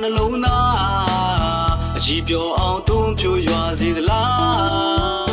နှလုံးသားအရှိပြောအောင်တွန်းဖြိုးရွာစေသလား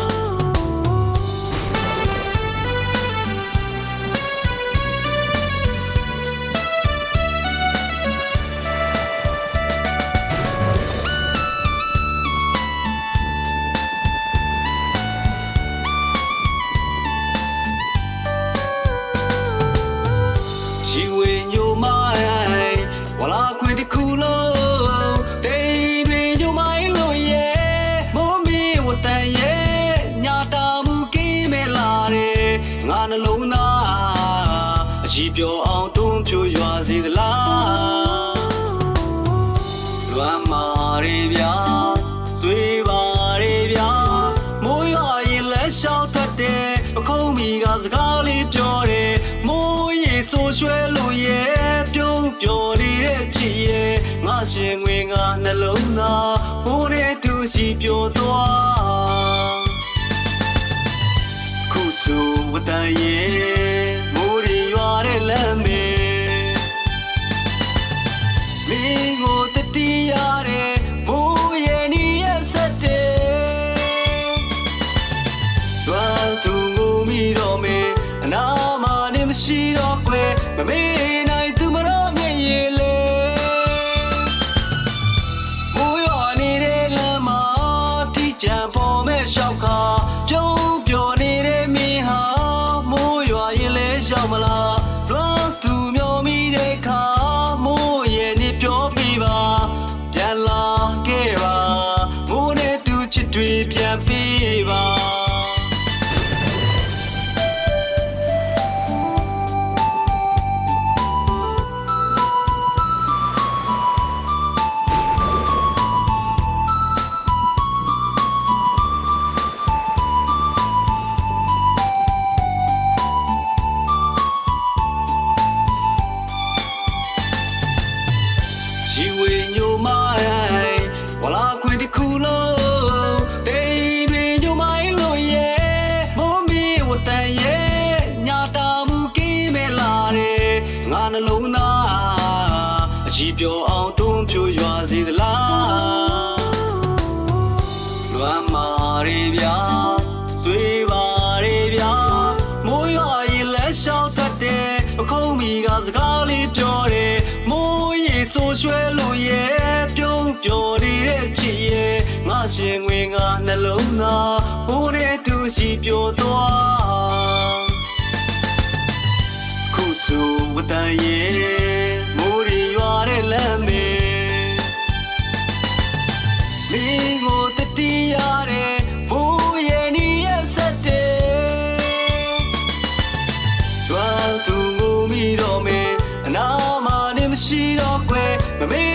နှလုံးသားအရှိပြောအောင်တွန်းဖြိုးရွာစေသလားလွမ်းမာရေဗျာသွေးပါရေဗျာမိုးရွာရင်လက်လျှောက်ထွက်တယ်ပခုံးမီကစကားလေးပြောတယ်မိုးရေဆိုရွှဲလို့ရဲ့ပြုံးပြောနေတဲ့ချစ်ရဲ့ငါရှင်ငွေငါနှလုံးသားဘိုးတဲ့သူရှိပြောသွားဝတန်ရဲ့မိုးရီရွာတဲ့လမ်းမေမင်းကိုတတိရတဲ့မိုးရဲ့နီးရဲ့ဆက်တဲ့တွားသူကိုမိတော့မေအနာမနဲ့မရှိတော့ခွဲမမေးနိုင်သူမတော့မြည်ရဲ့လေမိုးရွာနေတဲ့လမ်းမှာထိကြံပေါ်မဲ့ရှောက်ခါပြုံးပြောနေတဲ့မင်းဟာရောက်မလားလွမ်းသူမျောမိတဲ့ခါမိုးရဲ့နေပြောပြပါပြန်လာခဲ့ပါမိုးနဲ့တူချစ်တွေပြန်ပေးပါဝလာခွင်တစ်ခုလုံးတိမ်တွေညမိုင်းလို့ရဲ့မိုးမီဝတန်ရဲ့ညာတာမှုကင်းမဲ့လာတယ်ငါနှလုံးသားအရှိပြောအောင်တွန်းဖြိုးရွာစေသလားလွမ်းမာရေဗျာသွေးပါရေဗျာမိုးရွာရင်လက်လျှောက်ထွက်တယ်ပခုံးမီကစကားလေးပြောတယ်မိုးရေဆိုရွှဲလို့ရဲ့ပြုံးပြောနေတဲ့ချစ်ရဲ့ငါရှင်ငွေငါနှလုံးသားဘိုးတဲ့သူရှိပြောသွားခုဆိုဝတန်ရဲ့မိုးရီရွာတဲ့လမ်းမေမင်းကိုတတိရတဲ့ဘိုးရဲ့နီးရဲ့ဆက်တဲ့တွားသူကိုမိတော့မေအနာမနဲ့မရှိတော့ခွဲမမေ